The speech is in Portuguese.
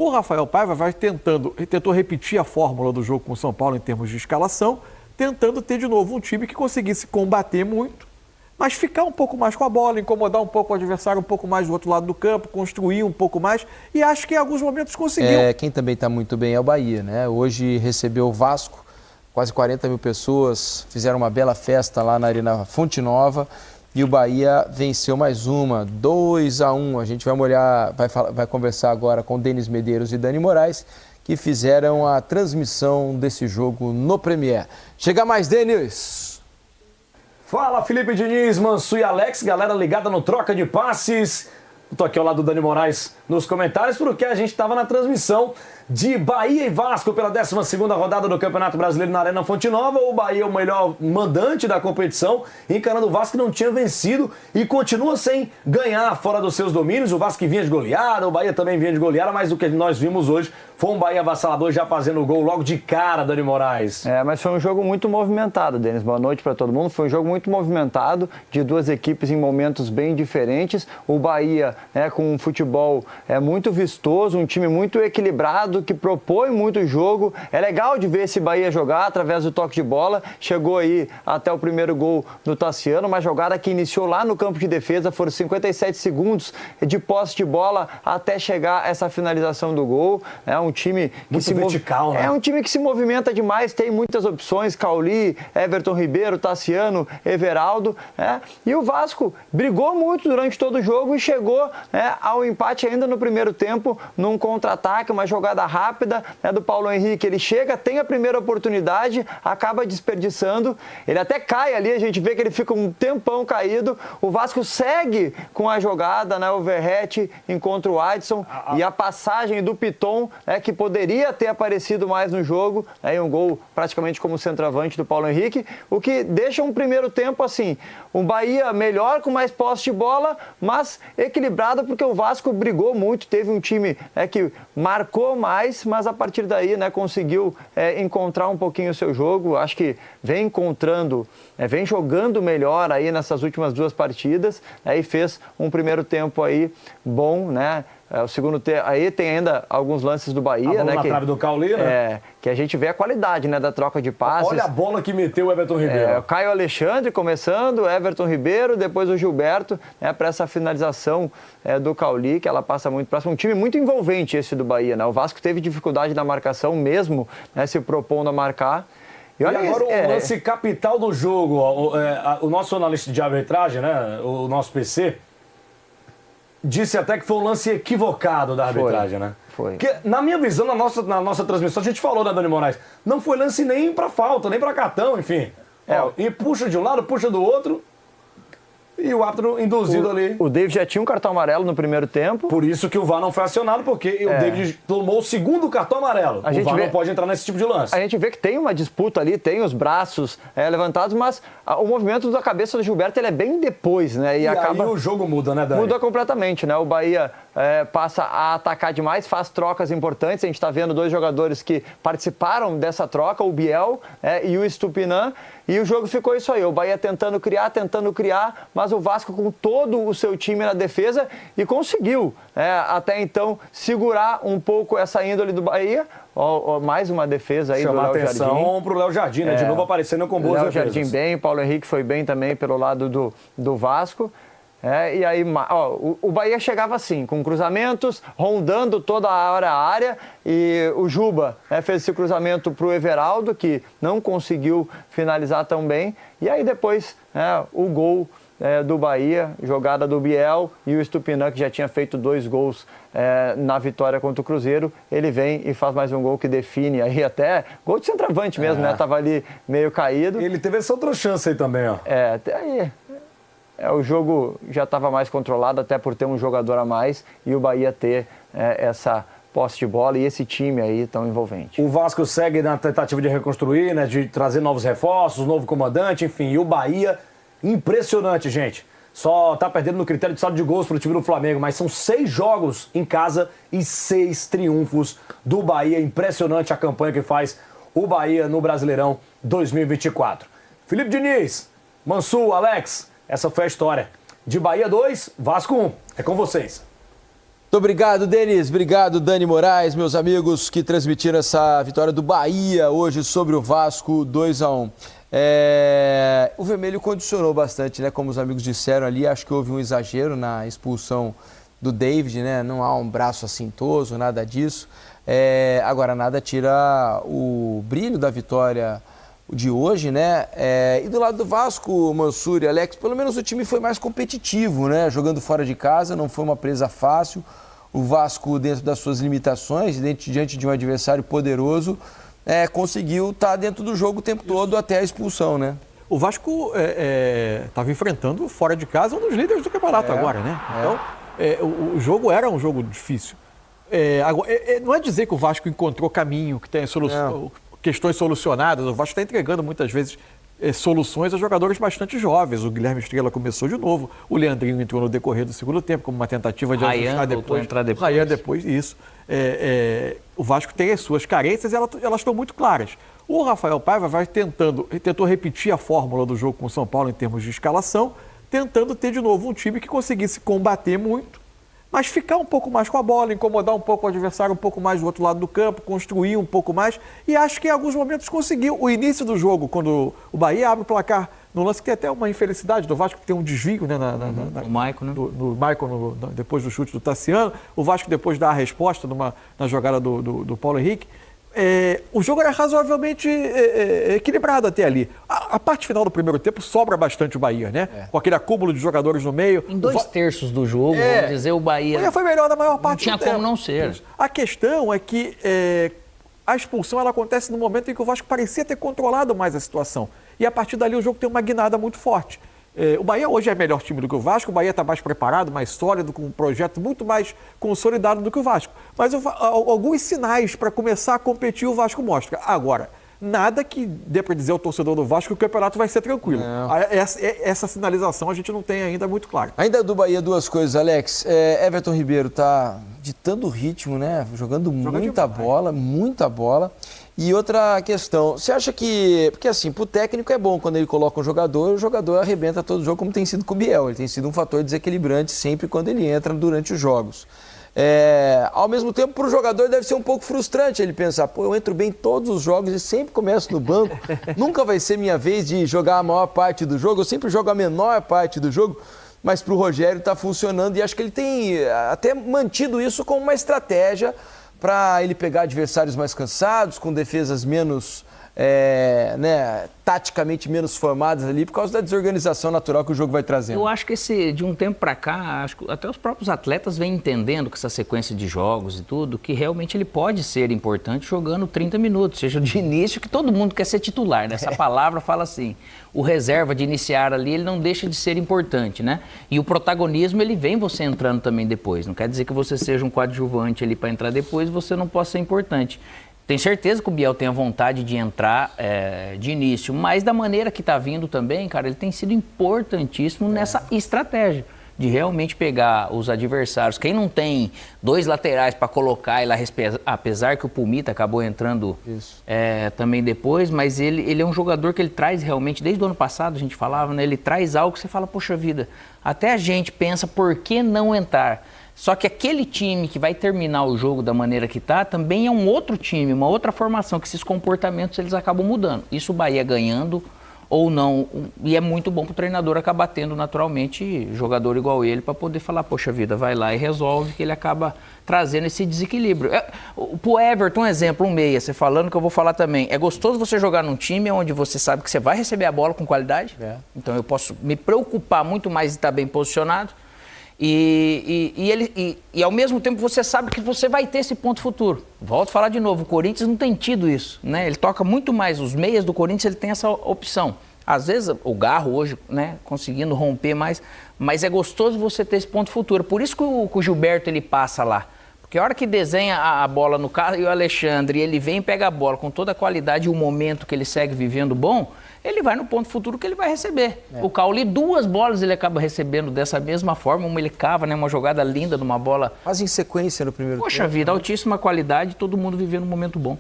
O Rafael Paiva tentou repetir a fórmula do jogo com o São Paulo em termos de escalação, tentando ter de novo um time que conseguisse combater muito, mas ficar um pouco mais com a bola, incomodar um pouco o adversário um pouco mais do outro lado do campo, construir um pouco mais, e acho que em alguns momentos conseguiu. Quem também está muito bem é o Bahia, né? Hoje recebeu o Vasco, quase 40 mil pessoas, fizeram uma bela festa lá na Arena Fonte Nova, e o Bahia venceu mais uma, 2-1. A gente vai conversar agora com Denis Medeiros e Dani Moraes, que fizeram a transmissão desse jogo no Premier. Chega mais, Denis! Fala, Felipe Diniz, Mansu e Alex, galera ligada no Troca de Passes. Estou aqui ao lado do Dani Moraes nos comentários, porque a gente estava na transmissão de Bahia e Vasco pela 12ª rodada do Campeonato Brasileiro na Arena Fonte Nova. O Bahia é o melhor mandante da competição, encarando o Vasco que não tinha vencido e continua sem ganhar fora dos seus domínios. O Vasco vinha de goleada, o Bahia também vinha de goleada, mas o que nós vimos hoje foi um Bahia avassalador já fazendo o gol logo de cara, Dani Moraes. Mas foi um jogo muito movimentado, Denis. Boa noite para todo mundo. Foi um jogo muito movimentado, de duas equipes em momentos bem diferentes. O Bahia com um futebol muito vistoso, um time muito equilibrado, que propõe muito jogo. É legal de ver esse Bahia jogar através do toque de bola. Chegou aí até o primeiro gol do Tassiano, uma jogada que iniciou lá no campo de defesa. Foram 57 segundos de posse de bola até chegar essa finalização do gol. É um time que muito vertical, né? É um time que se movimenta demais, tem muitas opções: Cauli, Everton Ribeiro, Tassiano, Everaldo. E o Vasco brigou muito durante todo o jogo e chegou ao empate ainda no primeiro tempo, num contra-ataque, uma jogada rápida do Paulo Henrique. Ele chega, tem a primeira oportunidade, acaba desperdiçando, ele até cai ali, a gente vê que ele fica um tempão caído. O Vasco segue com a jogada, o Verratti encontra o Adson e a passagem do Piton, que poderia ter aparecido mais no jogo, um gol praticamente como centroavante do Paulo Henrique, o que deixa um primeiro tempo assim, um Bahia melhor, com mais posse de bola, mas equilibrado, porque o Vasco brigou muito, teve um time que marcou mais, mas a partir daí conseguiu encontrar um pouquinho o seu jogo. Acho que vem encontrando, vem jogando melhor aí nessas últimas duas partidas, e fez um primeiro tempo aí bom, O segundo tempo, aí tem ainda alguns lances do Bahia, na trave do Cauli, que a gente vê a qualidade, da troca de passes. Olha a bola que meteu o Everton Ribeiro. O Caio Alexandre começando, Everton Ribeiro, depois o Gilberto, para essa finalização do Cauli, que ela passa muito próximo. Um time muito envolvente esse do Bahia, O Vasco teve dificuldade na marcação mesmo, se propondo a marcar. E agora o lance capital do jogo, o nosso analista de arbitragem, o nosso PC, disse até que foi um lance equivocado da arbitragem, Foi. Porque, na minha visão, na nossa transmissão, a gente falou, Dani Moraes, não foi lance nem pra falta, nem pra cartão, enfim. E puxa de um lado, puxa do outro, e o árbitro induzido ali. O David já tinha um cartão amarelo no primeiro tempo. Por isso que o VAR não foi acionado, porque o David tomou o segundo cartão amarelo. O VAR não pode entrar nesse tipo de lance. A gente vê que tem uma disputa ali, tem os braços levantados, mas o movimento da cabeça do Gilberto ele é bem depois, E acaba... aí o jogo muda, Dani? Muda completamente, O Bahia passa a atacar demais, faz trocas importantes. A gente está vendo dois jogadores que participaram dessa troca, o Biel e o Estupinan. E o jogo ficou isso aí, o Bahia tentando criar, mas o Vasco com todo o seu time na defesa e conseguiu, até então, segurar um pouco essa índole do Bahia. Mais uma defesa aí do Léo Jardim. Chamar atenção pro Léo Jardim, De novo aparecendo com boas defesas. Léo Jardim bem, Paulo Henrique foi bem também pelo lado do Vasco. E aí, o Bahia chegava assim, com cruzamentos, rondando toda a área, e o Juba fez esse cruzamento para o Everaldo, que não conseguiu finalizar tão bem, e aí depois o gol do Bahia, jogada do Biel, e o Estupinan, que já tinha feito 2 gols na vitória contra o Cruzeiro, ele vem e faz mais um gol que define, aí até gol de centroavante mesmo, tava ali meio caído. E ele teve essa outra chance aí também, Até aí... o jogo já estava mais controlado, até por ter um jogador a mais, e o Bahia ter essa posse de bola e esse time aí tão envolvente. O Vasco segue na tentativa de reconstruir, de trazer novos reforços, novo comandante, enfim. E o Bahia, impressionante, gente. Só tá perdendo no critério de saldo de gols pro time do Flamengo, mas são 6 jogos em casa e 6 triunfos do Bahia. Impressionante a campanha que faz o Bahia no Brasileirão 2024. Felipe Diniz, Mansu, Alex... essa foi a história de Bahia 2, Vasco 1. É com vocês. Muito obrigado, Denis. Obrigado, Dani Moraes, meus amigos que transmitiram essa vitória do Bahia hoje sobre o Vasco 2-1. O vermelho condicionou bastante, né? Como os amigos disseram ali, acho que houve um exagero na expulsão do David, né? Não há um braço assintoso, nada disso. Agora, nada tira o brilho da vitória de hoje, né? E do lado do Vasco, Mansur e Alex, pelo menos o time foi mais competitivo, né? Jogando fora de casa, não foi uma presa fácil. O Vasco, dentro das suas limitações, diante de um adversário poderoso, conseguiu estar dentro do jogo o tempo todo até a expulsão, né? O Vasco estava enfrentando fora de casa um dos líderes do campeonato agora, né? Então, o jogo era um jogo difícil. Não é dizer que o Vasco encontrou caminho, que tem questões solucionadas. O Vasco está entregando muitas vezes soluções a jogadores bastante jovens. O Guilherme Estrela começou de novo, o Leandrinho entrou no decorrer do segundo tempo como uma tentativa de ajustar depois. Rayan depois, isso. O Vasco tem as suas carências e elas estão muito claras. O Rafael Paiva tentou repetir a fórmula do jogo com o São Paulo em termos de escalação, tentando ter de novo um time que conseguisse combater muito, mas ficar um pouco mais com a bola, incomodar um pouco o adversário, um pouco mais do outro lado do campo, construir um pouco mais, e acho que em alguns momentos conseguiu. O início do jogo, quando o Bahia abre o placar, no lance que tem até uma infelicidade do Vasco, que tem um desvio, né, o Maicon, né? No Maicon, depois do chute do Tassiano, o Vasco depois dá a resposta na jogada do Paulo Henrique. O jogo era razoavelmente equilibrado até ali. A parte final do primeiro tempo sobra bastante o Bahia, né? Com aquele acúmulo de jogadores no meio. Em 2/3 do jogo, vamos dizer, o Bahia foi melhor na maior parte do tempo. Não tinha como não ser. A questão é que a expulsão ela acontece no momento em que o Vasco parecia ter controlado mais a situação. E a partir dali o jogo tem uma guinada muito forte. O Bahia hoje é melhor time do que o Vasco, o Bahia está mais preparado, mais sólido, com um projeto muito mais consolidado do que o Vasco. Mas alguns sinais para começar a competir o Vasco mostra. Agora, nada que dê para dizer ao torcedor do Vasco que o campeonato vai ser tranquilo. Essa sinalização a gente não tem ainda muito clara. Ainda do Bahia, duas coisas, Alex. Everton Ribeiro está ditando o ritmo, né? Jogando muita bola. E outra questão, você acha que... Porque assim, pro técnico é bom quando ele coloca um jogador, o jogador arrebenta todo o jogo, como tem sido com o Biel. Ele tem sido um fator desequilibrante sempre quando ele entra durante os jogos. Ao mesmo tempo, pro jogador deve ser um pouco frustrante ele pensar, eu entro bem em todos os jogos e sempre começo no banco, nunca vai ser minha vez de jogar a maior parte do jogo, eu sempre jogo a menor parte do jogo, mas pro Rogério tá funcionando e acho que ele tem até mantido isso como uma estratégia para ele pegar adversários mais cansados, com defesas menos, taticamente menos formadas ali, por causa da desorganização natural que o jogo vai trazendo. Eu acho que de um tempo para cá, acho que até os próprios atletas vêm entendendo com essa sequência de jogos e tudo, que realmente ele pode ser importante jogando 30 minutos, seja de início, que todo mundo quer ser titular, né? Essa palavra fala assim, o reserva de iniciar ali, ele não deixa de ser importante, né? E o protagonismo, ele vem você entrando também depois, não quer dizer que você seja um coadjuvante ali para entrar depois, você não possa ser importante. Tenho certeza que o Biel tem a vontade de entrar de início, mas da maneira que está vindo também, cara, ele tem sido importantíssimo nessa estratégia de realmente pegar os adversários. Quem não tem dois laterais para colocar, apesar que o Pumita acabou entrando também depois, mas ele é um jogador que ele traz realmente, desde o ano passado a gente falava, né? Ele traz algo que você fala, poxa vida, até a gente pensa por que não entrar. Só que aquele time que vai terminar o jogo da maneira que está, também é um outro time, uma outra formação, que esses comportamentos eles acabam mudando. Isso o Bahia ganhando ou não, e é muito bom para o treinador acabar tendo naturalmente jogador igual ele para poder falar, poxa vida, vai lá e resolve, que ele acaba trazendo esse desequilíbrio. Pro Everton, um exemplo, um meia, você falando que eu vou falar também, é gostoso você jogar num time onde você sabe que você vai receber a bola com qualidade, então eu posso me preocupar muito mais de estar bem posicionado, e ao mesmo tempo você sabe que você vai ter esse ponto futuro. Volto a falar de novo, o Corinthians não tem tido isso, né? Ele toca muito mais, os meias do Corinthians ele tem essa opção. Às vezes o Garro hoje, né, conseguindo romper mais, mas é gostoso você ter esse ponto futuro. Por isso que o Gilberto ele passa lá. Porque a hora que desenha a bola no carro e o Alexandre, ele vem e pega a bola com toda a qualidade e o momento que ele segue vivendo bom, ele vai no ponto futuro que ele vai receber. O Cauli, 2 bolas ele acaba recebendo dessa mesma forma, uma ele cava, né, uma jogada linda numa bola. Quase em sequência no primeiro tempo. Poxa vida, altíssima qualidade, todo mundo vivendo um momento bom.